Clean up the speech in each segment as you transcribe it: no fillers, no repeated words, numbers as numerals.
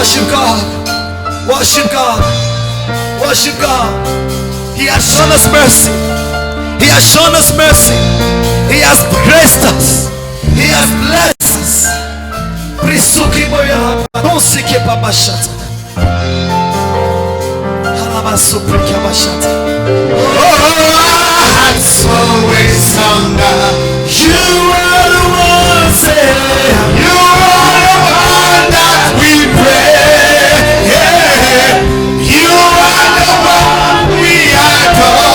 Worship God. Worship God. Worship God. He has shown us mercy. He has shown us mercy. He has graced us. He has blessed us. Prisuki moya hanosike babashata. Halamasuprika bashata. Our hearts always hunger. You are the one, say. You are the one that we pray. Yeah. You are the one we adore.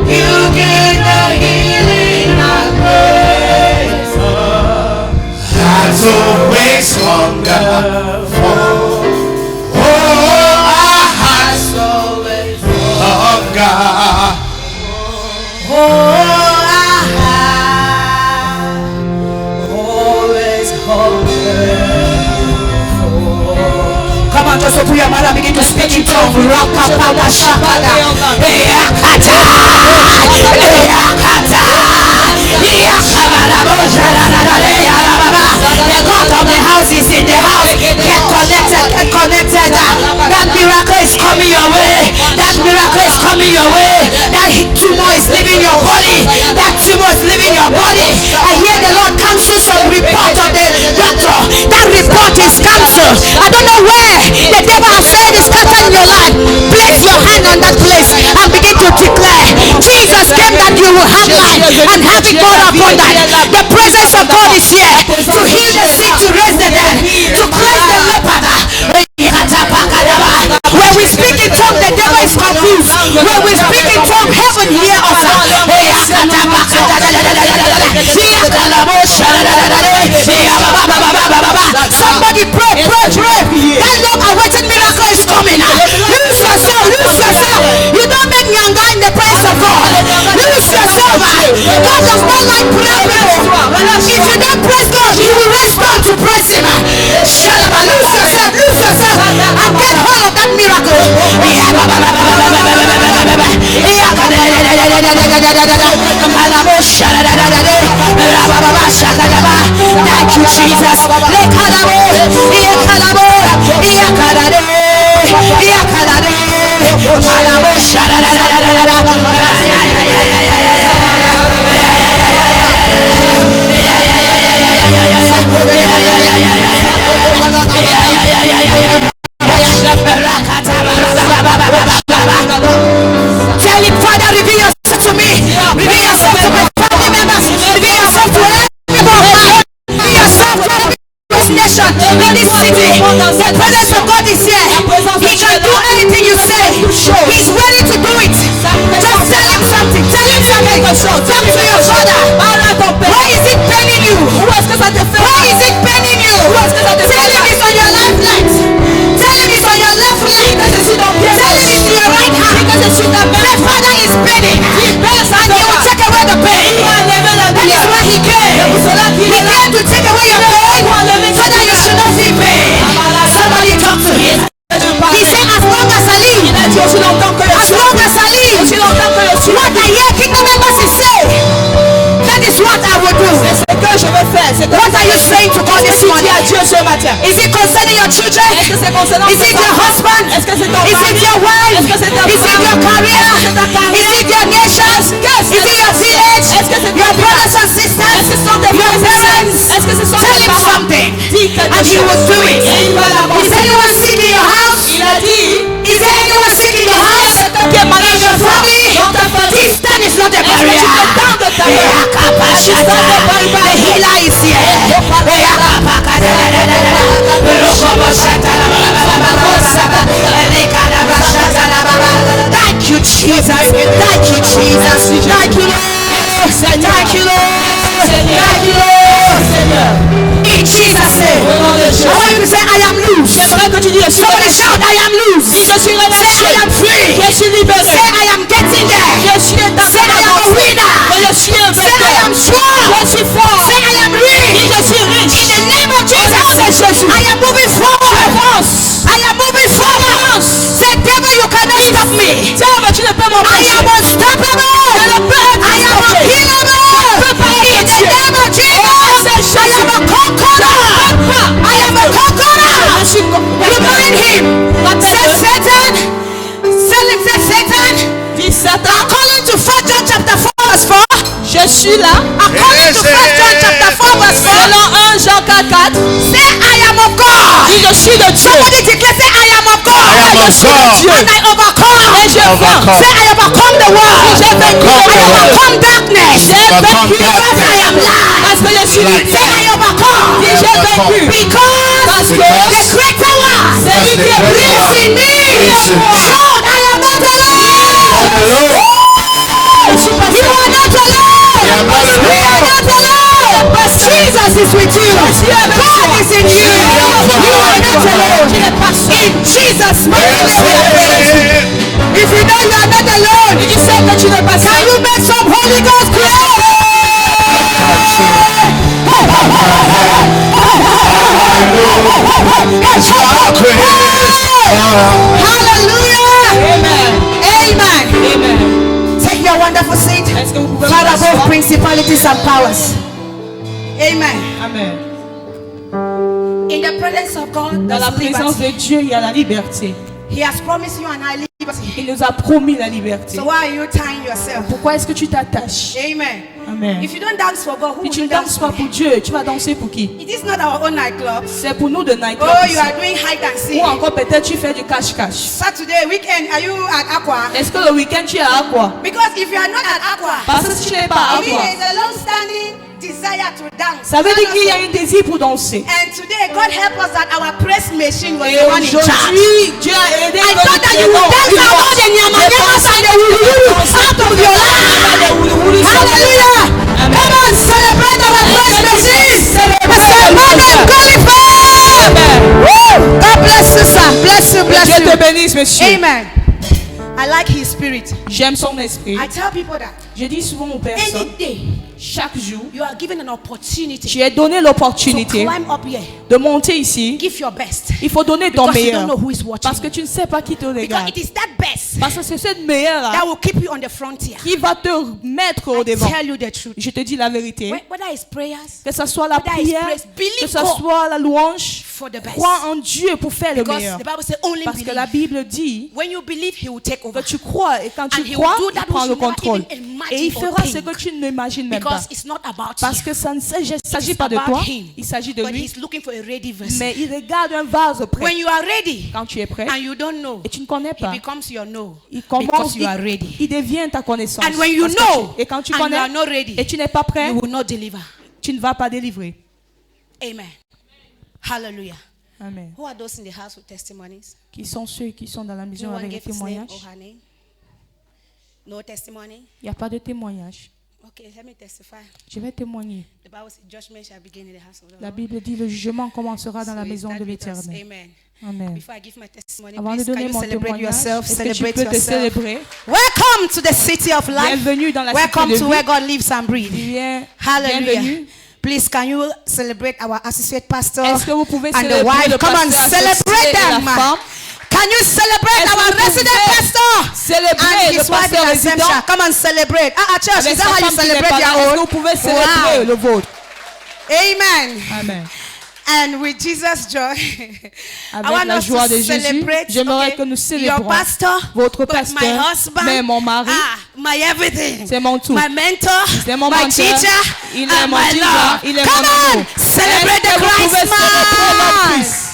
You give the healing and grace. Hearts always hunger for. Just open your mouth and begin to speak in tongues. Rakapada shakada. Yakata. Yakata. The God of the house is in the house. Get connected. Get connected. That miracle is coming your way. That miracle is coming your way. That tumor is leaving your body. That tumor is leaving your body. I hear the Lord cancel some report of the doctor. That report is cancelled. I don't know where the devil has said is scattered in your life. Place your hand on that place and begin to declare. Jesus came that you will have life and have it more abundant. The presence of God is here to heal the sick, to raise the dead, to cleanse the leper. When we speak in tongues, the devil is confused. When we speak in tongues, heaven hears us. Somebody pray, pray, pray. That long awaited miracle is coming. Lose yourself, lose yourself. You don't make younger in the presence of God. Lose yourself. God does not like prayer people. If you don't praise God, you will raise God to praise him. Lose yourself, lose yourself, and get hold of that miracle. Thank you, Jesus. Tell him, Father, reveal yourself to me. Reveal yourself to my family members. Reveal yourself to everyone. Reveal yourself to this nation, in this city. The presence of God is here. He can do anything you say. He's ready to do it. Just tell him something. Tell him something. Talk to your father. Why is it paining you? Why is it paining you? Tell him it's on your left leg. Tell him it's on your left leg. Tell him it's in your right hand. The Father is paining. And he will take away the pain. That is why he came. He came to take away your pain so that you should not feel pain. Somebody talk to him. He said, as long as I live, as long as I live, what I hear kingdom members is say, that is what I will do. What are you saying to God this morning? Is it concerning your children? Is it your husband? Is it your wife? Is it your career? Is it your nation? Is it your village? Your brothers and sisters? Your parents? Tell him something and he will do it. Is anyone sick in your house? Is there anyone sick in your house? In your family? Distance is not a barrier. The healer is here. Thank you, Jesus. Thank you, Jesus. Thank you, Lord. Thank you, Lord. Thank you, Lord. In Jesus' name. I want you to say, I am loose. Somebody shout, I am loose. Say, I am free. Say, I am getting there. Say, I am a winner. Say, I am strong. Say, I am rich. In the name of Jesus, I am moving forward. I am moving forward. Say, devil, you cannot stop me. I am unstoppable. I am unkillable. In the name of Jesus, I am a conqueror. I am a conqueror. suis là. According to 1 John chapter 4 verse 4. Selon 1 Jean 4. Say I am of God. Dis je suis de Dieu. Somebody declare say I am of God. Je suis de Dieu. And I overcome. Et je vaincrai. Say I overcome the world. J'ai vaincu le monde. I overcome darkness. J'ai vaincu because I am light. Parce que je suis lumière. Say I overcome. Dis j'ai vaincu. Because parce que the greater one. C'est lui qui est plus in me. Lord, I am not alone. You are not alone. We are not alone. Jesus is with you. God is in you. You are not alone. In Jesus' mighty name. If you know you are not alone, can you make some Holy Ghost prayer? Hallelujah. Amen. Amen. Amen. Take your wonderful seat. Far above principalities and powers. Amen. Amen. In the presence of God, Dans la présence de Dieu, il y a la liberté. He has promised you and I liberty. Il nous a promis la liberté. So why are you tying yourself? Pourquoi est-ce que tu t'attaches? Amen. Amen. If you don't dance for God, who Si will tu you ne dance danses pas for? pour Dieu, tu vas danser pour qui? It is not our own nightclub. C'est pour nous de nightclub. Oh, you ici. are doing hide and seek. Ou encore peut-être tu fais du cache-cache. Saturday, weekend, are you at Aqua? Est-ce que le week-end tu es à quoi? Because if you are not at Aqua, Parce que si tu n'es pas à it quoi? is a long-standing desire to dance. Ça veut dire qu'il y a un désir pour danser. And today, God help us that our press machine was Et the one in charge. aujourd'hui, Dieu a aidé. I thought that you would dance out the nyamanyamas and the wulu out of your life. Hallelujah. Come on, celebrate our press machine. Woo! God bless you, sir. Bless you, bless Dieu te you. bénisse, monsieur. Amen. I like his spirit. J'aime son esprit. I tell people that Je dis souvent aux any personnes, day chaque jour, you are given an opportunity tu es donné to l'opportunité climb up here. de monter ici. Give your best. Il faut donner ton Because you meilleur. don't know who is watching. Parce que tu ne sais pas qui te Because regarde. it is that best Parce que c'est cette meilleure that will keep you on the frontier. qui va te mettre au I devant. tell you the truth. Je te dis la vérité. Whether it's prayers Que ce soit la whether it's prière, praise, believe que ce God soit la louange, for the best. crois en Dieu pour faire le Because meilleur. the Bible says only Parce que believe. la Bible dit When you believe, He will take que over. tu crois et quand And tu he crois, will do il that prend which le you never contrôle. even imagine Et il or fera think. ce que tu n'imagines même pas. Because it's not about Parce you. que ça ne s'agit It's pas de about toi, him. il s'agit de But lui. He's looking for a ready vessel. Mais il regarde un vase prêt. When you are ready Quand tu es prêt and you don't know, et tu ne connais He pas, becomes your no. il commence, Because you are ready. il devient ta connaissance. And when you Parce que know et quand tu and you connais are not ready, et tu n'es pas prêt, you will not deliver. tu ne vas pas délivrer. Amen. Hallelujah. Amen. Who are those in the house with testimonies? Qui sont ceux qui sont dans la Do maison you want to avec give des his name témoignages? or her name? No testimony? Il n'y a pas de témoignage. Okay, let me testify. Je vais témoigner. The Bible says judgment shall begin in the house of the La Lord. Bible dit le jugement commencera dans So la is maison that de with us? l'Éternel. Amen. Amen. Before I give my testimony, Avant de please, can donner you mon celebrate témoignage, yourself? est-ce que tu Celebrate peux te yourself. célébrer? Welcome to the city of life. Bienvenue dans la Welcome cité to de where vie. God lives and breathes. Hallelujah. Bienvenue. Please, can you celebrate our associate pastor Est-ce que vous pouvez and the célébrer wife? le Come on, pasteur celebrate associé et la them. femme? Can you celebrate Est-ce our que vous resident pouvez pastor célébrer and le his wife pasteur in résident? Assumption? Come on, celebrate. Church, Avec is that sa how you femme qui n'est celebrate pas là, your est-ce que own? vous pouvez célébrer Wow. le vôtre? Amen. Amen. And with Jesus' joy, I Avec want la us joie to de Jésus, celebrate j'aimerais que nous your célébrons pastor, votre but my pasteur, husband, mais mon mari, my everything, c'est mon tout. my mentor, C'est mon my mentor, teacher, il est and mon my teacher, love. il est Come mon on, amour. celebrate Est-ce the que vous pouvez Christ célébrer l'homme man. Christ?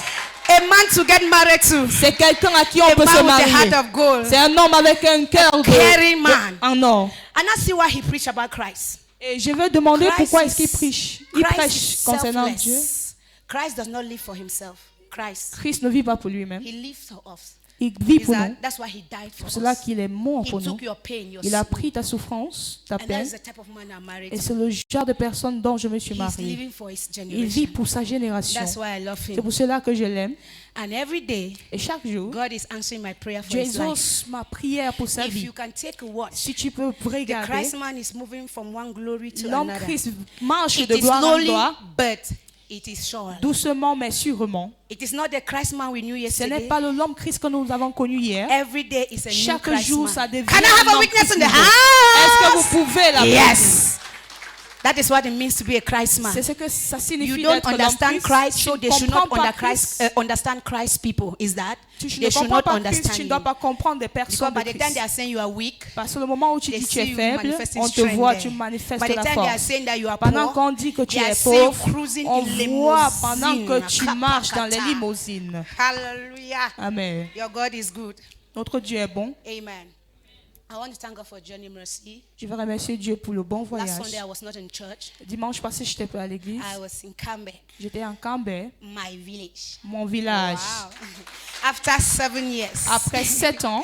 A man to get married to. C'est quelqu'un à qui on A peut se man with a marier. heart of gold. C'est un homme avec un cœur caring man. en or. And I see why he preached about Christ. Et je veux demander Christ pourquoi is- est-ce qu'il prêche. Il Christ prêche is concernant Dieu. selfless. Christ does not live for himself. Christ. Christ ne vit pas pour lui-même. He lives for us. Il vit pour nous. That's why he died for C'est pour cela us. qu'il est mort He pour nous. took your pain, your Il a sin. pris ta souffrance, ta And that peine. is the type of man I'm married Et to. c'est le genre de personne dont je me suis He's mariée. living for his Il vit generation. pour sa génération. That's why I love C'est him. pour cela que je l'aime. And every day, Et chaque jour, God is answering my prayer for Dieu his life. exauce ma prière pour sa If vie. you can take a watch, Si tu peux the regarder, Christ man is moving from one glory to l'homme another. Christ marche It de is gloire en slowly, gloire, but it is sure. doucement mais sûrement. It is not the Christ man we knew Ce yesterday. n'est pas l'homme Christ que nous avons connu hier. Every day is a new Chaque Christ jour, man. ça devient Can I have un a homme witness Christ in the nouveau. Est-ce que house? vous pouvez la Yes. That is what it means to be a Christ man. C'est ce que ça You signifie don't d'être l'homme understand Christ, Tu so ne they should not comprends pas Christ. understand Christ people. Is that? Tu They ne should comprends not pas Christ, understand tu ne you. dois pas comprendre des Because personnes de by the time they Christ. are saying you are weak, Parce que le moment où tu they dis tu see es you faible, manifesting on te strength voit, there. tu manifestes By the la time they are force. saying that you are Pendant poor, qu'on dit que tu they are es saying pauvre, cruising on in voit pendant que limousine. tu marches dans les Kapakata. limousines. Hallelujah. Amen. Your God is good. Notre Dieu est bon. Amen. I want to thank God for journey mercy. Je veux remercier Dieu pour le bon Last voyage. Sunday I was not in church. Dimanche passé, je n'étais pas à l'église. I was in Cambe, J'étais en Cambé, my village. mon village. Wow. After 7 years. Après 7 ans,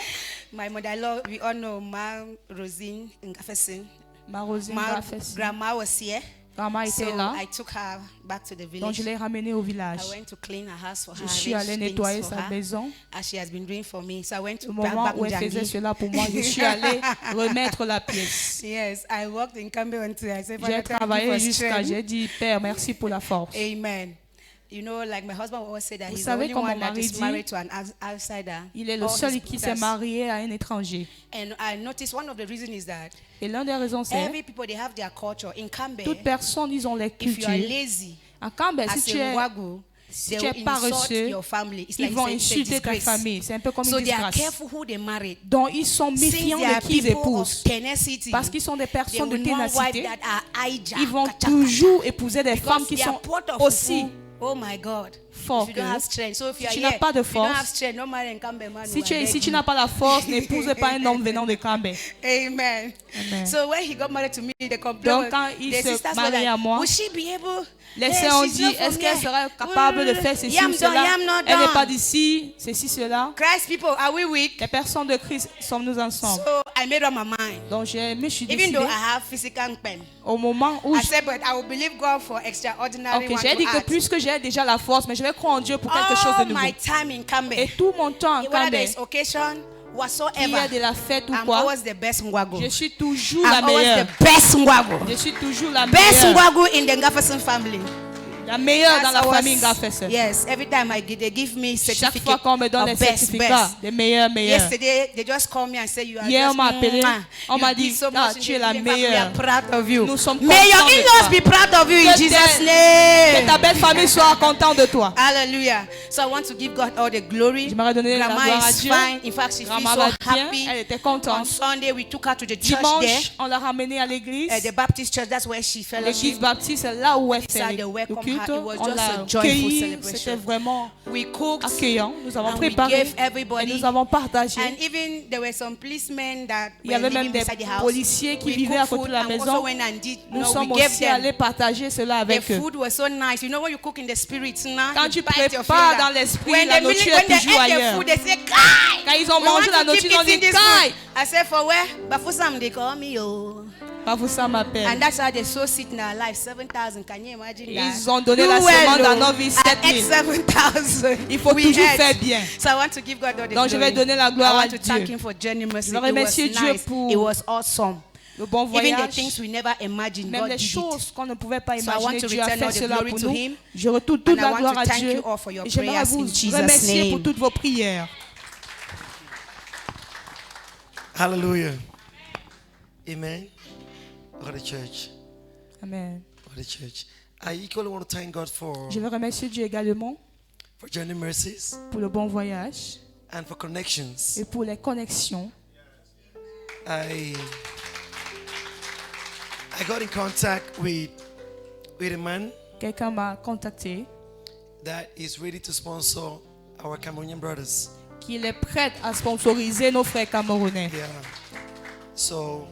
My mother-in-law, we all know Ma Rosine Ngafesin. ma Rosine Ma a fait ça. grandma was here. Maman So était là, I took her back to the donc village. je l'ai ramenée au I village. went to clean her house for her. Je suis allée arrange things nettoyer for sa her, maison. as she has been doing for me. So I went Au to moment back où elle faisait Njangi. cela pour moi, je suis allée remettre la pièce. Yes, I worked in Cambe until I said, J'ai Father, thank you travaillé for jusqu'à, strength. j'ai dit, Père, merci pour la force. Amen. You know, like my husband always said that Vous he's the savez, only comme mon one that mari is dit, married to an outsider. Il est le All seul his qui s'est brothers. marié à un étranger. And I noticed one of the reasons is that Et l'une des raisons, c'est every people, they have their culture. In Cambe, toutes personnes, ils ont les if you are cultures. lazy, En Cambé, as si tu a es, Ngwagu, si they tu es will insult paresseux, your family. It's ils like vont it's a insulter ta disgrace. famille. C'est un peu comme So une they are disgrâce. careful who they marry. Donc, ils sont Since méfiants they are de qui ils people épousent. of tenacity, Parce qu'ils sont des they personnes de will not wife ténacité. that are hijacked. Ils vont Kacha, toujours épouser des kacha. femmes Because qui they are sont pot of aussi fufu. Oh my God. fortes If you que don't have eux. strength. So if you Si are tu here, n'as pas de if you don't force, have strength, no marry in Cambe, man. Si tu es ici, tu n'as pas la force, n'épouse pas un homme venant de Cambé. Amen. Amen. So when he got married to me, the complaint Donc, was, quand il the se sisters were marie like, à moi, will she be able? les Hey, sœurs ont she's dit, not from est-ce qu'elle here. serait capable de faire ceci Yam ou done, cela? yam not Elle n'est done. pas d'ici, ceci, cela. Christ people, are we weak? Les personnes de Christ sommes-nous ensemble. So I made up my mind. Donc, je me suis Even décidée, though I have physical pain, au moment où I said, but I will believe God for extraordinary Ok, one j'ai dit to que act. puisque j'ai déjà la force, mais je vais croire en Dieu pour quelque chose de All nouveau. my time in Cambe, Et tout mon temps en whether there Cambé, is occasion, qu'il y a whatsoever, de la fête ou I'm quoi, always the best Ngwago. je suis toujours la I'm always meilleure. the best Ngwago. Je suis toujours la Best meilleure. Ngwago in the Ngafeson family. La meilleure dans That's la always- famille Ngafesse. Yes, every time they give me Chaque certificate fois qu'on me donne les of best, certificats best. des meilleurs. Yesterday, they just called me and said you are Hier, on just m'a appelé. mwah. On You m'a did dit, so ah, much in tu the es la family. We are meilleure. proud of you. Nous sommes May your contents de in-laws toi. be proud of you in Que Jesus' que name. ta belle famille soit contente de toi. Hallelujah. So I want to give God all the glory. J'aimerais donner la Grandma gloire à is Dieu. fine. In fact, she feels Grandma so va bien, happy. elle était On contente. Sunday, we took her to the church there, Dimanche, on l'a ramenée à l'église. the Baptist church. That's where she L'église fellowship. baptiste, c'est là où elle Inside fait the le welcome culte. her, it was On just l'a a joyful accueilli. celebration. C'était vraiment We cooked. accueillant. Nous avons And we préparé gave et everybody. nous avons partagé. And even there were some policemen that Il y were avait living même des beside the house. policiers qui We vivaient à cooked côté food de la and maison. also went and did. Nous No, sommes we gave aussi them. allés partager cela The avec eux. food was so nice. You know when you cook in the spirit, nah, Quand you tu bite your prépares finger. dans l'esprit, When la they nourriture when est they toujours ate the ailleurs. food, they say, "Kai!" Quand ils ont We mangé want la to nourriture, keep ils ont dit, eating this Kai! food. I said, for where? Bafusam, they call me, yo. Bafoussa m'appelle. And that's how they sow seed in our life. 7,000. Can you imagine that? Ils ont donné la Do semence well, dans oh. nos vies, At 7,000. 7,000. Il faut We toujours ate. faire bien. So I want to give God all the Donc, je vais glory. donner la gloire I à want to thank Dieu. Him for journey mercy. Je veux It was remercier Dieu nice. pour It was awesome. Le bon Even the voyage. things we never imagined, Même God les did it. choses qu'on ne pouvait pas So I want imaginer, to Dieu a return fait all the cela glory pour to nous. Him. Je retourne toute And I la want gloire to à thank Dieu. you all for your Et j'aimerais prayers vous in Jesus' remercier pour name. toutes vos prières. Hallelujah. Amen. Or the church. Amen. Or the church. I equally want to thank God Je veux remercier Dieu également for journey mercies pour le bon voyage and for connections. et pour les connexions. I got in contact with a man Quelqu'un m'a contacté that is ready to sponsor our Cameroonian brothers. qui est prêt à sponsoriser nos frères camerounais. Yeah. So,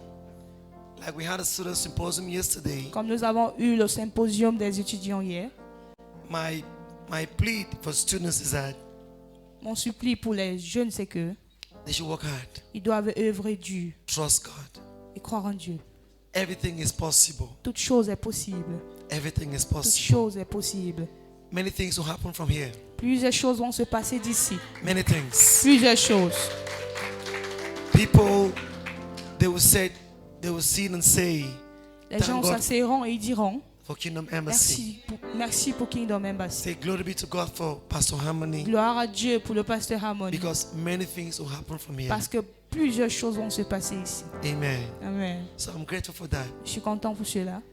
like we had a student symposium yesterday, Comme nous avons eu le symposium des étudiants hier, my plea for students is that mon suppli pour les jeunes, c'est que they should work hard, ils doivent œuvrer dur trust God. et croire en Dieu. Everything is possible. Toute chose est possible. Everything is Toute possible. chose est possible. Many things will happen from here. Plusieurs choses vont se passer d'ici. Many things. Plusieurs choses. People, they will sit and say, Les Thank gens God s'asseront et ils diront for Kingdom Embassy. merci pour Kingdom Embassy. Say glory be to God for Pastor Harmony, Gloire à Dieu pour le pasteur Harmony. because many things will happen from here. Parce que plusieurs choses vont se passer ici. Amen. Amen. So I'm grateful for that. Je suis content pour cela.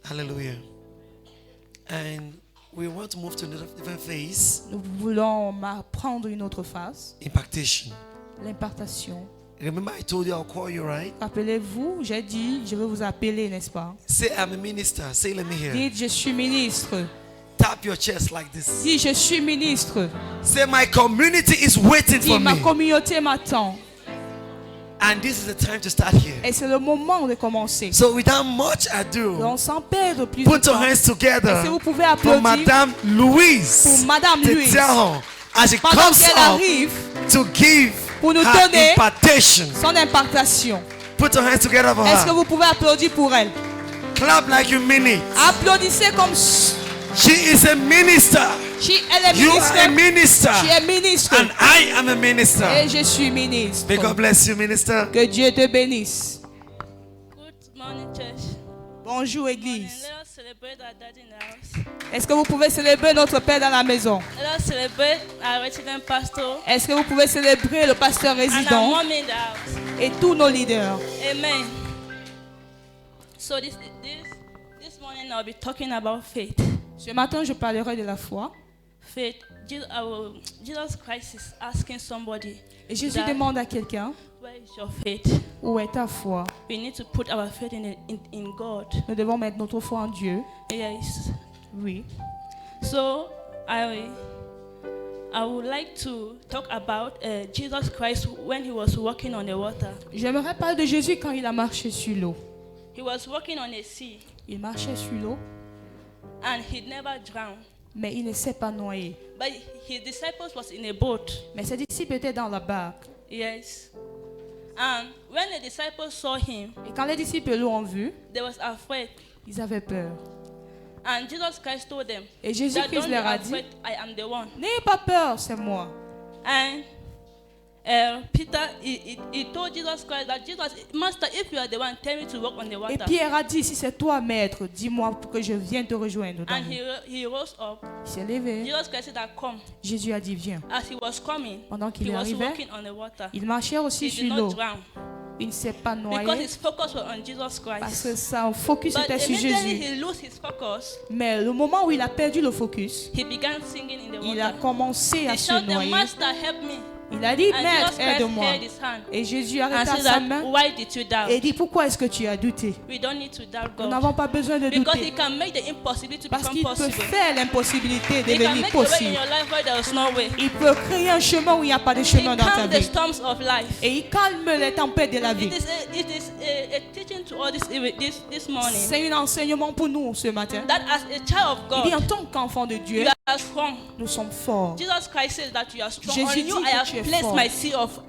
Hallelujah. And we want to move to a different phase. Nous voulons prendre une autre phase, Impactation. l'impartation. Remember I told you I'll call you, right? Rappelez-vous, j'ai dit, je vais vous appeler, n'est-ce pas? Say I'm a minister. Say let me hear. Dites, je suis ministre. Tap your chest like this. Dis, je suis ministre. Say my community is waiting Dis, for ma me. communauté m'attend. And this is the time to start here. Et c'est le moment de commencer. So without much ado, Donc, sans perdre plus de put your temps, hands together est-ce que vous pouvez for applaudir Madame Louise. pour Madame Louise? Tetehon, as she Pendant comes qu'elle up arrive to give pour nous her donner impartation. son impartation. Put your hands together for Est-ce que her. vous pouvez applaudir pour elle? Clap like you mean it. Applaudissez comme She is a minister. elle est You ministre. are a minister. Tu es ministre. And I am a minister. Et je suis ministre. May God bless you, minister. Que Dieu te bénisse. Good morning, church. Bonjour, And Église. let us celebrate our daddy in the house. Est-ce que vous pouvez célébrer notre Père dans la maison? Let us celebrate our resident pastor Est-ce que vous pouvez célébrer le pasteur and our résident mommy in the house. et tous nos leaders? Amen. So this morning I'll be talking about faith. Ce matin, je parlerai de la foi. Faith. Jesus Christ is asking somebody, Et Jésus that, demande à quelqu'un, where is your faith? où est ta foi? We need to put our faith in God. Nous devons mettre notre foi en Dieu. Yes. Oui. So I would like to talk about Jesus Christ when he was walking on the water. J'aimerais parler de Jésus quand il a marché sur l'eau. He was walking on a sea Il marchait sur l'eau, and he never drowned. mais il ne s'est pas noyé. But his disciples was in a boat. Mais ses disciples étaient dans la barque. Yes. And when the disciples saw him, Et quand les disciples l'ont vu, they was afraid. ils avaient peur. And Jesus Christ told them Et that Jésus-Christ don't be leur a dit, afraid, I am the one. n'ayez pas peur, c'est moi. And Peter, he told Jesus Christ that Master, if you are the one, tell me to walk on the Et water. Pierre a dit, si c'est toi, maître, dis-moi pour que je vienne te rejoindre. Dans And l'eau. he rose up. Il s'est levé. Jesus Christ said that come. Jésus a dit, viens. As he was coming, Pendant qu'il he est was arrivé, walking on the water. il marchait aussi He sur did not l'eau. drown Il ne s'est pas because noyé his focus was on Jesus parce Christ. que son focus But était sur immediately Jésus. he lost his focus. Mais le moment où il a perdu le focus, He began singing in the il a water. commencé à He se shouted, noyer. Master, help me. Il a dit, And maître, Jesus Christ aide-moi. held his hand Et Jésus a and arrêté said sa that, main why did you doubt? et dit, pourquoi est-ce que tu as douté? We don't need to doubt Nous God. n'avons pas besoin de Because he douter. can make the impossibility to Parce become qu'il peut possible. faire l'impossibilité He can devenir make a way in possible. your life where there is no way. Il peut créer un chemin où il n'y a pas de He chemin dans ta calms the vie. storms of life. Et il calme les tempêtes de la vie. It is a teaching to all this morning C'est un enseignement pour nous ce matin. that as a child of Il dit, en God, tant qu'enfant de Dieu, you are strong. nous sommes forts. Jesus Christ says that you are strong. Jésus On dit you, que I have tu es placed fort. my seal of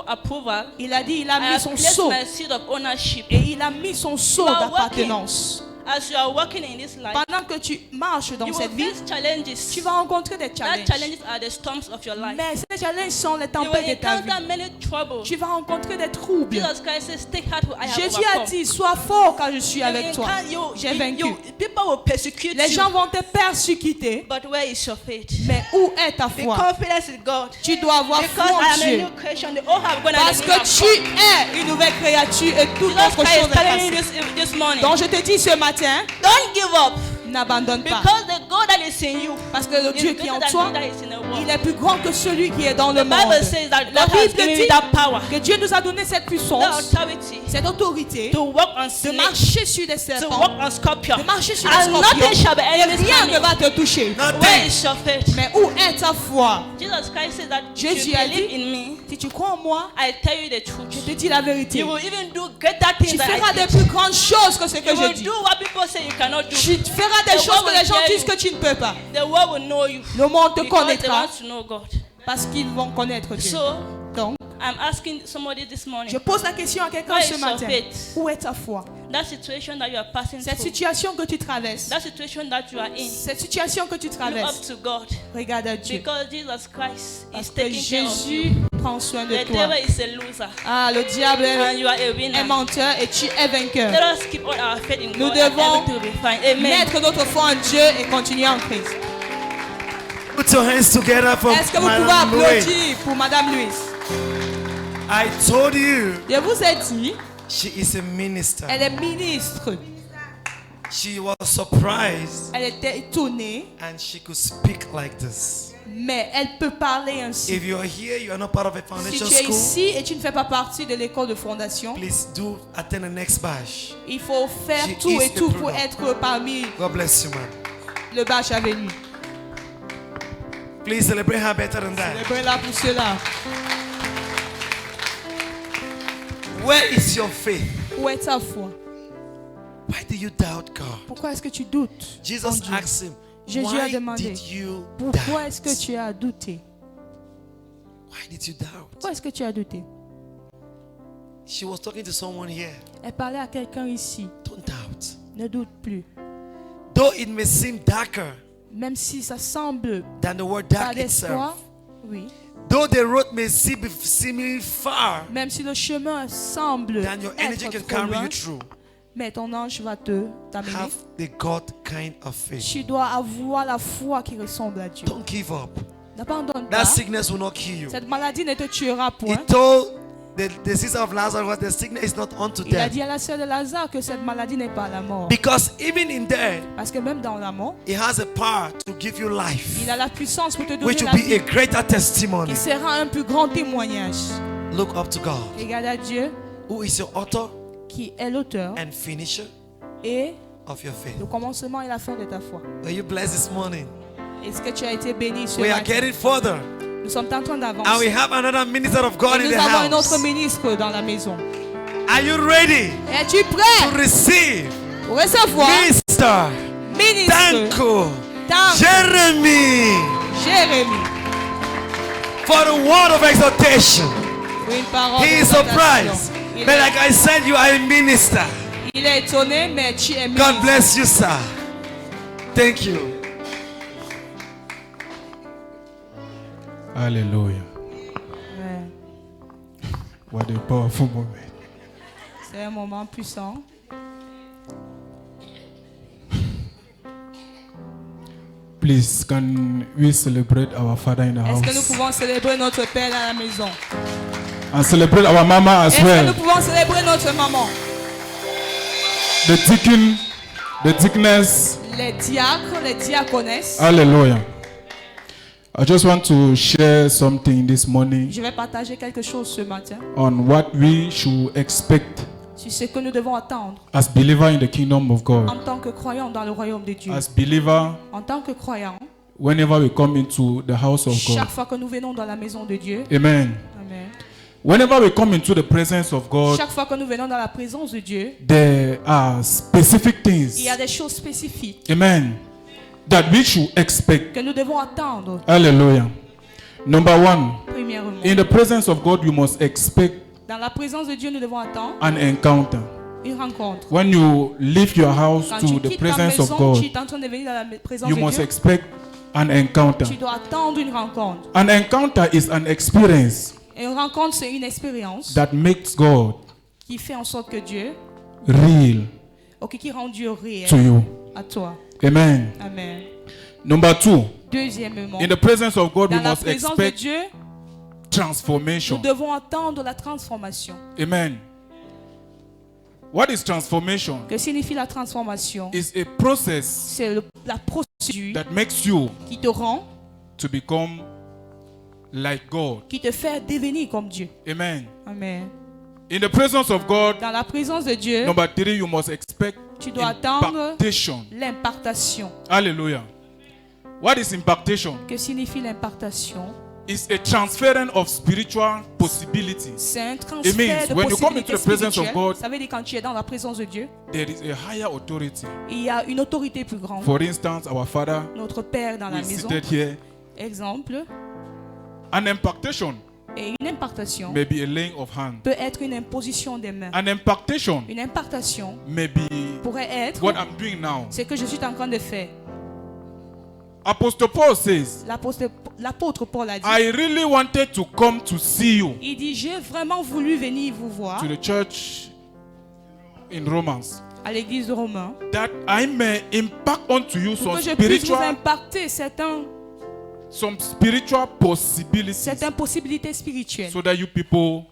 approval. Il a dit, il a I mis have son placed sceau. my seal of ownership. Et il a mis son sceau You are d'appartenance. As you are walking in this life, Pendant que tu marches dans you cette will vie, face challenges. tu vas rencontrer des That challenges. challenges are the storms of your life. Mais ces challenges sont les You will tempêtes de ta vie. encounter many troubles. Tu vas rencontrer des troubles. Jesus Christ says, take heart, I have Jésus a overcome. dit, sois fort quand je suis You avec toi. encounter- J'ai vaincu. People will persecute Les you. gens vont te persécuter. But where is your faith? Mais où est ta Be foi? confidence in God. Tu dois avoir Because foi I en am a Dieu. new creation. The old have gone and Parce the new que have tu come. es une nouvelle créature et toute Jesus autre Christ chose is est telling you passée. this morning. Donc je te dis ce matin, Don't give up. n'abandonne pas. Because the God that is in you Parce que le is Dieu qui est greater en than toi, he that is in the world. il est plus grand que celui qui est dans le The monde. Bible says that La God has Bible given dit you that power, que Dieu nous a donné cette that puissance, authority cette autorité to walk on de snakes, marcher sur des to serpents, walk on scorpions. de marcher sur des And nothing scorpions. shall be Et enemies rien harm ne you. va te toucher. Where Nothing. is your faith? Mais où est ta foi? Jesus Christ says that if Jésus you a believe dit, in me, si tu crois en moi, I tell you the je truth. te dis la vérité. You will even do greater things Tu than feras I des did. plus grandes choses que ce que You je will dis. do what people say you cannot do. Tu feras des The choses world que will les gens hear disent you. que tu ne peux pas. The world will know you Le monde te because they connaîtra want to know God. parce qu'ils vont connaître Dieu. So Donc, I'm asking somebody this morning, je pose la question à quelqu'un Where ce is your matin. faith? Où est ta foi? that situation that you are passing Cette through, situation que tu traverses, that situation that you are in, cette situation que tu look up traverses, to God regarde à Dieu. because Jesus Christ Parce is que taking care of you. Jésus prend soin de The toi. devil is a loser Ah, le diable and est you are a winner. menteur et tu es vainqueur. Let us keep all our faith in Nous God and devons everything will be fine. Amen. Mettre notre foi en Dieu et continuer en Christ. Put your hands together for Est-ce que vous pouvez Madame Louise. applaudir pour Madame Louise? I told you Je vous ai dit, she is a minister. elle est ministre. She was surprised Elle était étonnée, and she could speak like this. mais elle peut parler ainsi. If you're here, you are not part of a Si foundation tu es school, ici et tu ne fais pas partie de l'école de fondation, please do attend the next batch. il faut faire She tout is et the tout pour product. être parmi God bless you, man. le batch à venir. Please celebrate her better than that. Célébrez-la pour cela. Where is your faith? Où est ta foi? Why do you doubt God? Pourquoi est-ce que tu doutes? en Jesus Dieu? asked him, Jésus a why demandé, did you Pourquoi doubt? est-ce que tu as douté? Why did you doubt? Pourquoi est-ce que tu as douté? She was talking to someone here. Elle parlait à quelqu'un ici. Don't doubt. Ne doute plus. Though it may seem darker Même si ça semble than the word pas dark d'espoir, itself, oui. though the road may seem seemingly far Même si le chemin semble than your energy être can trop carry loin, you through, mais ton ange va t'amener. have the God kind of faith. Tu dois avoir la foi qui ressemble à Dieu. Don't give up. N'abandonne pas. That sickness will not kill you. Cette maladie ne te tuera point. He told the sister of Lazarus, the sickness is not unto Il a death. dit à la sœur de Lazare que cette maladie n'est pas la mort. Because even in death, Parce que même dans la mort, it has a power to give you life, il a la puissance pour te donner which will la be a vie, greater testimony. qui sera un plus grand témoignage. Look up to God, Regarde à Dieu, who is your author qui est l'auteur and finisher et of your faith. le commencement et la fin de ta foi. Are you blessed this morning? Est-ce que tu as été béni ce We are matin? getting further, Nous sommes en train and we d'avancer. have another minister of God Et in nous the avons un autre house. ministre dans la maison. Are you ready Es-tu to prêt receive pour recevoir Mr. ministre Danko Danko Jeremy Jérémie for the word of exhortation? pour une parole He is d'exhortation. surprised, but like I said, you are a minister. Il est étonné, mais tu es God ministre. bless you, sir. Thank you. Hallelujah. Ouais. What a powerful moment. C'est un moment puissant. Please, can we celebrate our Father in the Est-ce que nous house? pouvons célébrer notre Père dans la maison? And celebrate our Mama as Est-ce que nous well. pouvons célébrer notre maman? The deacon, the deaconess. Les diacres, les diaconesses. Hallelujah. I just want to share something this morning Je vais partager quelque chose ce matin on what we should expect sur ce que nous devons attendre as believers in the kingdom of God. en tant que croyants dans le royaume de Dieu. As believers, En tant que croyants, whenever we come into the house of God. chaque fois que nous venons dans la maison de Dieu, Amen. Amen. Whenever we come into the presence of God, Chaque fois que nous venons dans la présence de Dieu, there are specific il y a things. des choses spécifiques Amen. That we should expect. que nous devons attendre. Hallelujah. Number one, Premièrement, in the presence of God, you must expect dans la présence de Dieu, nous devons attendre an encounter. une rencontre. When you leave your house Quand to tu the quittes ta presence of maison, God, tu es en train de venir dans la présence you de must Dieu, expect an encounter. tu dois attendre une rencontre. An encounter is an experience Et une rencontre, c'est une expérience that makes God qui fait en sorte que Dieu, real ok, qui rend Dieu réel to you. à toi. Amen. Amen. Number two, Deuxièmement, in the presence of God, we dans la must présence de expect Dieu, nous transformation. devons attendre la transformation. Amen. What is transformation? Que signifie la transformation? It's a process C'est la procédure that makes you qui te rend, to become like God. qui te fait devenir comme Dieu. Amen. Amen. In the presence of God, Dans la présence de Dieu, number three, you must expect tu dois attendre impartation. l'impartation. Hallelujah. What is impartation? Que signifie l'impartation? It's a transference of spiritual possibilities. C'est un It transfert means de when you come into possibilités the presence of spirituelles. God, Ça veut dire quand tu es dans la présence de Dieu, there is a higher authority. il y a une autorité plus grande. For instance, our Father, Notre Père dans la who is maison, seated here, exemple, an impartation et une impartation may be a laying of hands. peut être une imposition des mains. An impartation Une impartation may be pourrait être what I'm doing now. ce que je suis en train de faire. Apostle Paul says, L'apôtre Paul a dit, I really wanted to come to see you, il dit, j'ai vraiment voulu venir vous voir to the church in Romans, à l'église de Romains that I may impact onto you pour some que je puisse vous spiritual, impacter some spiritual possibilities, certaines possibilités spirituelles so that you people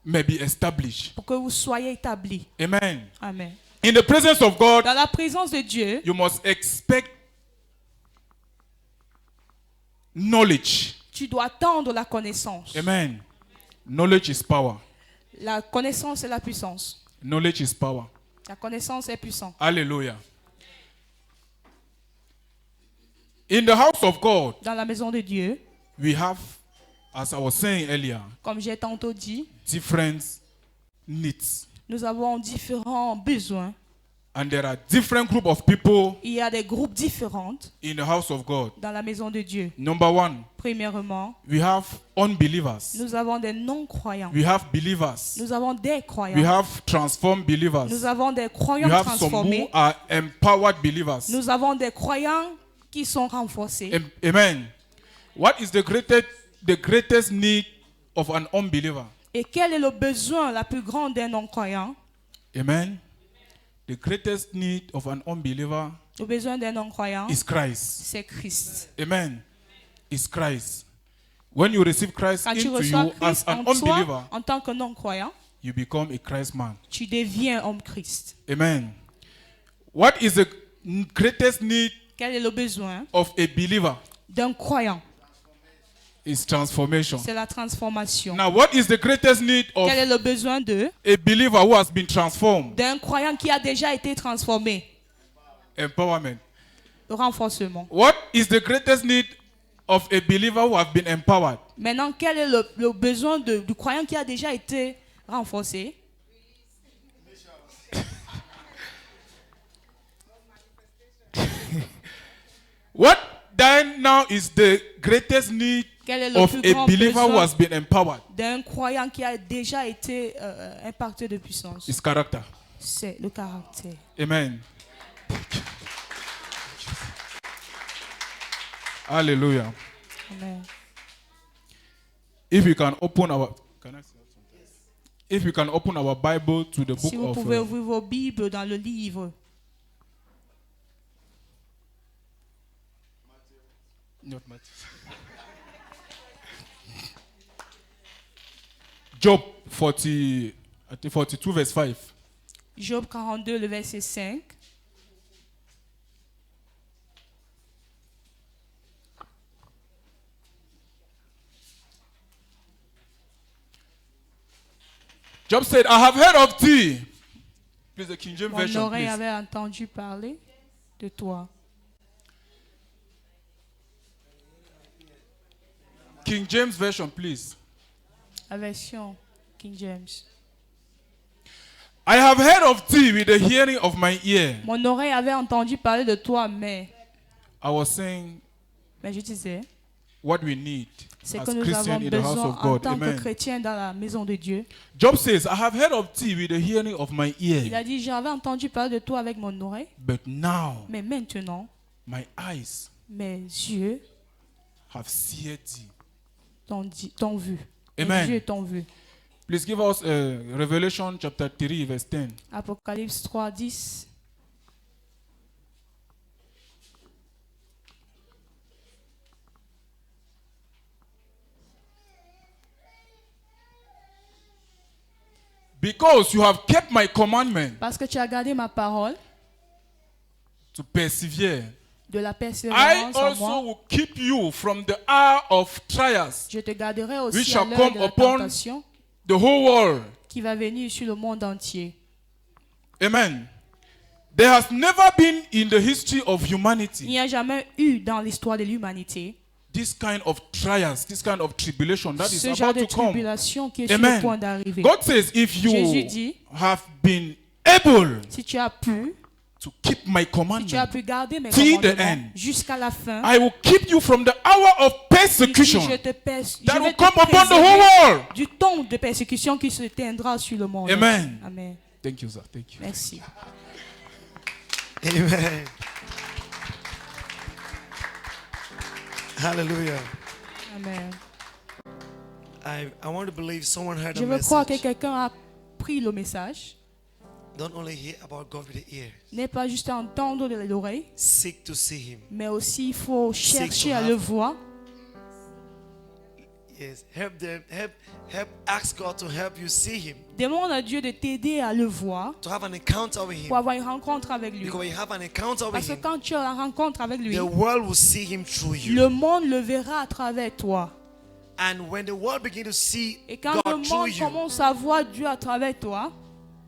may be established. pour que vous soyez établis. Amen. Amen. In the presence of God, Dans la présence de Dieu, you must expect knowledge. tu dois tendre la connaissance. Amen. Knowledge is power. La connaissance est la puissance. Knowledge is power. La connaissance est puissante. Hallelujah. In the house of God, Dans la maison de Dieu, we have, as I was saying earlier, comme j'ai tantôt dit, different needs. nous avons différents besoins. And there are different group of people Il y a des groupes différents in the house of God. dans la maison de Dieu. Number one, Premièrement, we have unbelievers. nous avons des non-croyants. We have believers. Nous avons des We croyants. have transformed believers. Nous avons des We croyants have some transformés. who are empowered believers. Nous avons des croyants qui sont renforcés. Amen. What is the greatest need of an unbeliever? Et quel est le besoin la plus grande d'un non-croyant? Amen. The greatest need of an unbeliever Le besoin d'un non-croyant, is Christ. c'est Christ. Amen. Is Christ. When you receive Christ Quand tu into reçois you as Christ an en unbeliever, toi, en tant que non-croyant, you become a Christ man. tu deviens homme Christ. Amen. What is the greatest need Quel est le besoin of a believer? d'un croyant? Is transformation. C'est la transformation. Now, what is the greatest need of Quel est le besoin a believer who has been transformed? d'un croyant qui a déjà été transformé? Empowerment. Le renforcement. What is the greatest need of a believer who has been empowered? Maintenant, quel est le besoin du croyant qui a déjà été renforcé? What then now is the greatest need Quel est le of plus a grand believer who besoin has been empowered? d'un croyant qui a déjà été impacté de puissance? Is character. C'est le caractère. Amen. Hallelujah. Amen. If we can open our if we can open our Bible to the book Si vous of pouvez ouvrir vos Bibles dans le livre not Matthew. Job 40, I think 42 verse 5. Job 42, le verset 5. Job said, I have heard of thee. Please, the King James Mon version, oreille please. avait entendu parler de toi. King James version, please. La version King James. I have heard of thee with the hearing of my ear. Mon oreille avait entendu parler de toi, mais I was saying je disais, what we need c'est as que nous Christians avons in the house besoin of en God. tant que Amen. chrétiens dans la maison de Dieu. Job says, I have heard of thee with the hearing of my Il ear. a dit, j'avais entendu parler de toi avec mon oreille, But now mais maintenant, my eyes mes yeux have seen thee. t'ont vu. Amen. Mes yeux t'ont vu. Please give us Revelation chapter 3 verse 10. Apocalypse 3, 10. Because you have kept my commandment Parce que tu as gardé ma parole, to persevere, de la I persévérance en moi, also will keep you from the hour of trials, je te garderai which aussi à shall l'heure come de la upon tentation the whole world. qui va venir sur le monde entier. Amen. There has never been in the history of Il humanity n'y a jamais eu dans l'histoire de l'humanité this kind of trials, this kind of tribulation that is ce genre about de to come. tribulation qui est sur le Amen. point d'arriver. God says, if Jésus you dit, have been able si tu as pu, to keep my si tu as commandment, pu garder mes till the commandements end, jusqu'à la fin, I will keep you from the hour of il dit, persecution je that vais will te come upon the préserver whole world. du temps de persécution qui se teindra sur le monde. Amen. Amen. Thank you, sir. Thank you. Merci. Amen. Hallelujah. Amen. I want to believe someone heard Je a veux croire que message. quelqu'un a pris le message. Don't only hear about God with the ear. N'est pas juste entendre de l'oreille, Seek to see Him. mais aussi il faut chercher à have- le voir. Yes, help them. Help. Ask God to help you see Him, Demande à Dieu de t'aider à le voir to have an encounter with pour Him. avoir une rencontre avec lui. Because when you have an encounter with Parce que Him, quand tu as une rencontre avec lui, the world will see Him through you. le monde le verra à travers toi. And when the world begins to see Et quand le God through monde you, commence à voir Dieu à travers toi,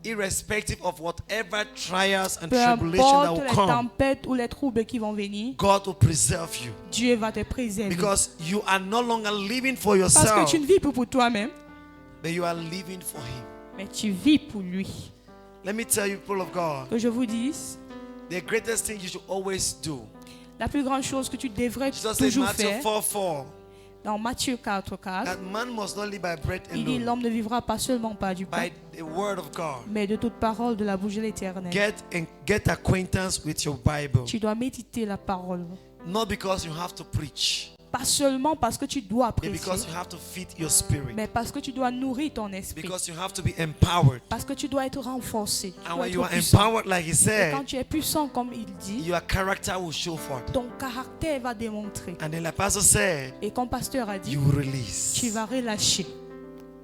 irrespective of whatever trials and peu tribulation that importe will les come, tempêtes ou les troubles qui vont venir, God will preserve you. Dieu va te préserver. Because you are no longer living for Parce que yourself, tu ne vis plus pour toi-même, but you are living for Him. mais tu vis pour lui. Let me tell you, people of God, Que je vous dise, the greatest thing you should always do. la plus grande chose que tu devrais Jesus said, toujours Matthew faire, 4:4, dans Matthieu 4, that man must not live by bread il dit alone, l'homme ne vivra pas seulement par du pain, by the word of God. mais de toute parole de la bouche de l'Éternel. Get acquaintance with your Bible. Tu dois méditer la parole. Not because you have to preach, Pas seulement parce que tu dois but prêcher, because you have to feed your spirit. mais parce que tu dois nourrir ton esprit. Because you have to be empowered. Parce que tu dois être renforcé. Tu And dois when you être are puissant. empowered, like he Et said, quand tu es puissant, comme il dit, your character will show forth. ton caractère va démontrer. And then the pastor said, Et comme pasteur a dit, you will release. tu vas relâcher.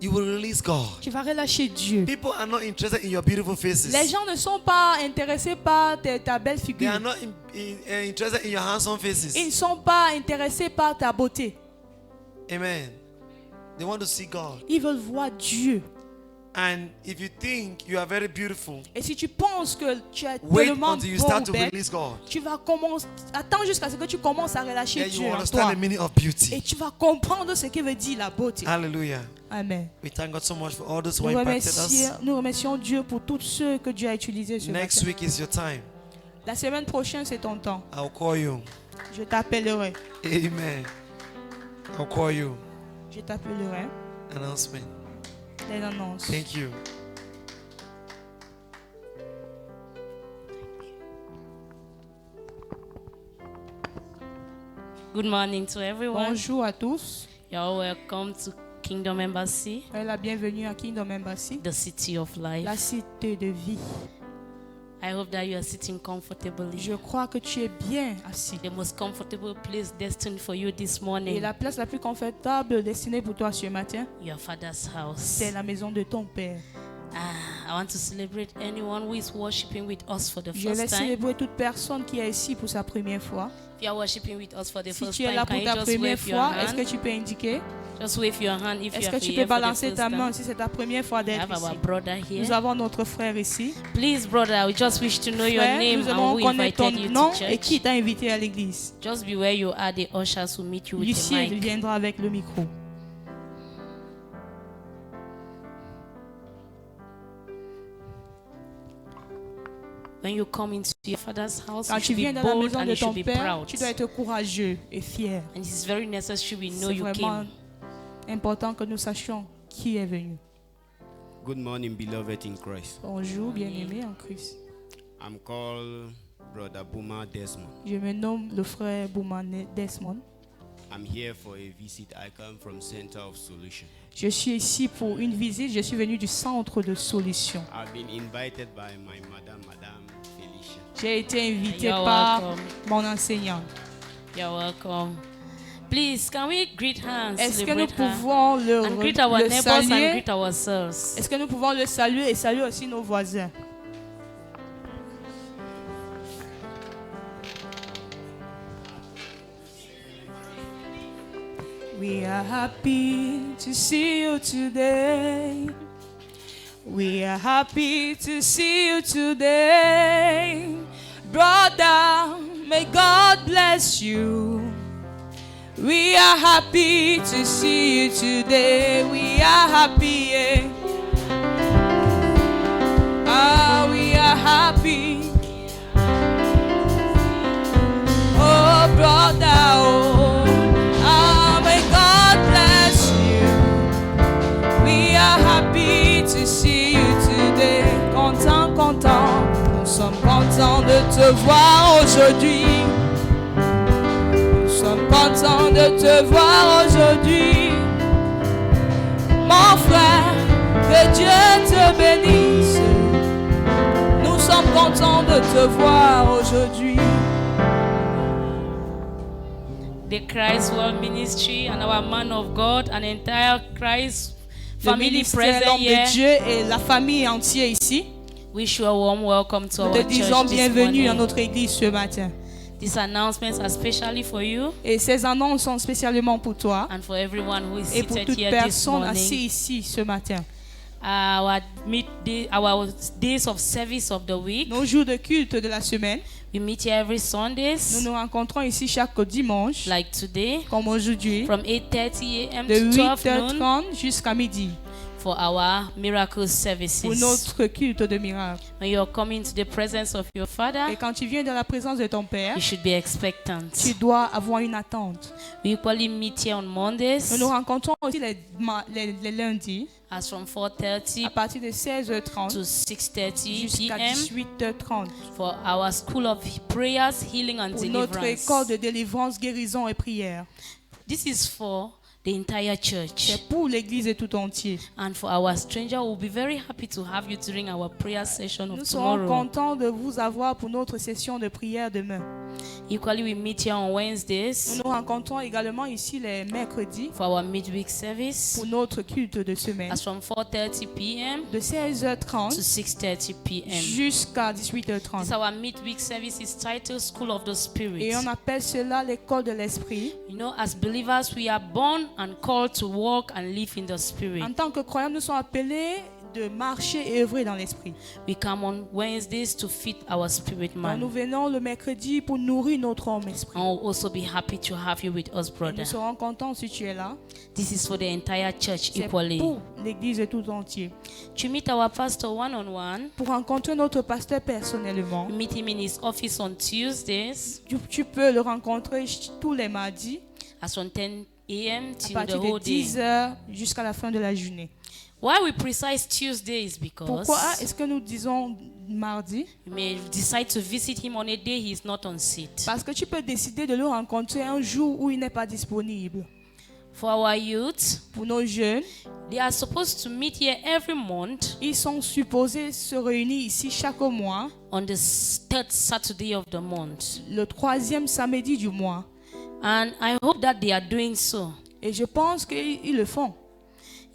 You will release God. Tu vas relâcher Dieu. People are not interested in your beautiful faces. Les gens ne sont pas intéressés par ta belle They figure. are not interested in your handsome faces. Ils ne sont pas intéressés par ta beauté. Amen. They want to see God. Ils veulent voir Dieu. And if you think you are very beautiful, Et si tu penses que tu es wait tellement until you beau start ou to belle, release God. tu vas commencer, attends jusqu'à ce que tu commences à relâcher Then you Dieu en understand toi. the meaning of Et beauty. tu vas comprendre ce que veut dire la beauté. Hallelujah. Amen. We thank God so much for all those who Nous impacted us. remercions Dieu pour tous ceux que Dieu a utilisés ce Next matin. week is your time. La semaine prochaine, c'est ton temps. I'll call you. Je t'appellerai. Amen. I'll call you. Je t'appellerai. Announcement. Les annonces. Thank you. Good morning to everyone. Bonjour à tous. You're welcome to Kingdom Embassy, Et la bienvenue à Kingdom Embassy, the city of life. la cité de vie. I hope that you are sitting comfortably. Je crois que tu es bien assis. The most comfortable place destined for you this Et morning, la place la plus confortable destinée pour toi ce matin, your father's house. c'est la maison de ton Père. I want to celebrate anyone who is worshiping with us for the Je vais first time. célébrer toute personne qui est ici pour sa première fois. If you are worshiping with us for the Si first tu es là time, pour can you ta just première wave your fois, est-ce que hand? tu peux indiquer? Just wave your hand if you Est-ce are que tu here peux for the balancer first ta main time. si c'est ta première fois We d'être have our ici? brother Nous here. avons notre frère ici. Please, brother, we just wish to know your Frère, name nous and allons who connaître ton invited you nom to et qui church. t'a invité à l'église. Just be where you are. The ushers will meet you with the Lucien mic. viendra avec le micro. When you come into your father's house, Quand you tu should be viens dans la bold maison and de you should ton be Père, proud. tu dois être courageux et fier. And it is very necessary we know C'est you vraiment came. important que nous sachions qui est venu. Good morning, beloved in Christ. Bonjour, bien-aimé en Christ. I'm called Brother Buma Desmond. Je me nomme le frère Boumane Desmond. I'm here for a visit. I come from Center of Solution. Je suis ici pour une visite. Je suis venu du centre de solution. I've been invited by my Madame Felicia. J'ai été invité You're par welcome. mon enseignant. You're welcome. Please, can we greet her and Est-ce que nous celebrate her? pouvons And greet our le neighbors and saluer? greet ourselves. Est-ce que nous pouvons le saluer et saluer aussi nos voisins? We are happy to see you today. We are happy to see you today. Brother, may God bless you. We are happy to see you today. We are happy. Yeah. Ah, we are happy. Oh, brother, oh. Ah, may God bless you. We are happy to see you today. Content, content. Nous sommes contents de te voir aujourd'hui. Nous sommes contents de te voir aujourd'hui. Mon frère, que Dieu te bénisse. Nous sommes contents de te voir aujourd'hui. the Christ World Ministry and our man of God and entire Christ le family ministère, present l'homme here. de Dieu et la famille entière ici. Wish you a warm welcome to Nous our te church disons this bienvenue à morning. notre église ce matin. These announcements are specially for you Et ces annonces sont spécialement pour toi and for everyone who is et pour seated toute here this personne assise morning. ici ce matin. Our days of service of the week. Nos jours de culte de la semaine, We meet here every nous Sundays, nous rencontrons ici chaque dimanche, like today, comme aujourd'hui, from 8:30 a.m. de to 12 noon 8h30 jusqu'à midi, for our miracle pour services. notre culte de miracle. When you're coming to the presence of your Father, Et quand tu viens dans la présence de ton Père, you should be expectant. tu dois avoir une attente. We equally meet here on Nous Mondays nous rencontrons aussi les lundis as from à 4:30 partir de 16h30 to 6:30 jusqu'à p.m. 18h30 for our school of prayers, healing and pour notre école deliverance. de délivrance, guérison et prière. This is for the entire church. C'est pour l'église et tout entier. And for our stranger, we'll be very happy to have you during our prayer session Nous of serons tomorrow. contents de vous avoir pour notre session de prière demain. Equally, we meet here on Nous Wednesdays nous rencontrons également ici les mercredis for our midweek service pour notre culte de semaine as from 4:30 p.m. de to 16h30 6:30 p.m. jusqu'à This 18h30. our midweek service is titled School of the Spirit. Et on appelle cela l'école de l'esprit. You know, as believers, we are born and called to walk and live in the Spirit. En tant que croyants, nous sommes appelés de marcher et œuvrer dans l'esprit. We come on Wednesdays to feed our spirit Donc, nous man. venons le mercredi pour nourrir notre homme esprit. And we'll also be happy to have you with us, Et brother. nous serons contents si tu es là. This is for the entire church C'est equally. pour l'église tout entier. To meet our pastor one-on-one, Pour rencontrer notre pasteur personnellement, we meet him in his office on Tuesdays tu peux le rencontrer tous les mardis as from 10 a.m. à till the partir de whole day. 10h jusqu'à la fin de la journée. Why we precise Tuesday is because Pourquoi est-ce que nous disons mardi? you may decide to visit him on a day he is not on seat. Parce que tu peux décider de le rencontrer un jour où il n'est pas disponible. For our youth, Pour nos jeunes, they are supposed to meet here every month ils sont supposés se réunir ici chaque mois, on the third Saturday of the month. le 3e samedi du mois. And I hope that they are doing so. Et je pense qu'ils le font.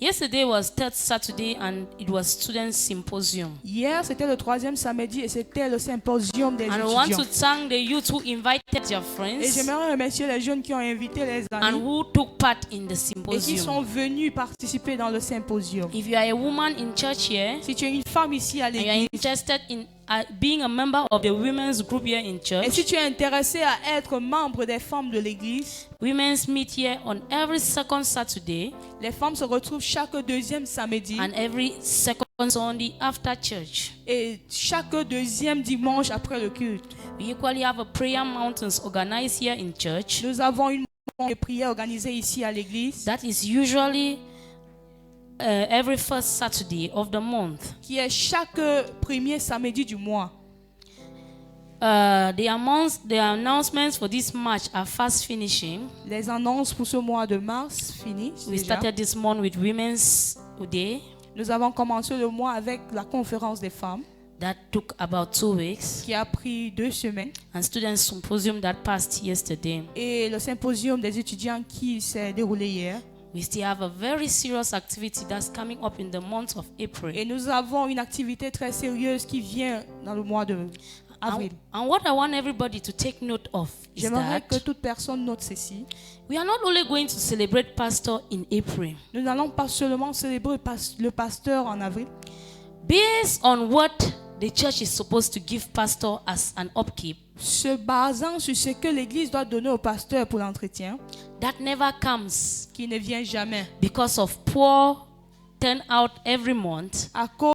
Yesterday was third Saturday and it was student symposium. Hier, c'était le 3e samedi et c'était le symposium des And I want to étudiants. thank the youth who invited their Et friends j'aimerais remercier les jeunes qui ont invité les and amis who took part in the et qui sont symposium. venus participer dans le symposium. If you are a woman in church here Si tu es une femme ici à and you are l'église interested in being a member of the women's group here in et church, si tu es intéressé à être membre des femmes de l'église, women's meet here on every second Saturday les femmes se retrouvent chaque 2e samedi and every second Sunday after church. et chaque 2e dimanche après le culte. We equally have a prayer mountains organized here in church. Nous avons une de prière organisée ici à l'église That is usually every first Saturday of the month. qui est chaque premier samedi du mois. The announcements for this March are fast finishing. Les annonces pour ce mois de mars finissent We déjà. started this month with Women's Day Nous avons commencé le mois avec la conférence des femmes that took about 2 weeks qui a pris 2 semaines and student symposium that passed yesterday. et le symposium des étudiants qui s'est déroulé hier. We still have a very serious activity that's coming up in the month of April. Et nous avons une activité très sérieuse qui vient dans le mois de avril. And what I want everybody to take note of is J'aimerais que that toute personne note ceci. we are not only going to celebrate Pastor in April. Nous n'allons pas seulement célébrer le pasteur en avril, Based on what the church is supposed to give pastor as an upkeep, se basant sur ce que l'Église doit donner au pasteur pour l'entretien, that never comes qui ne vient jamais because of poor turnout every month. à cause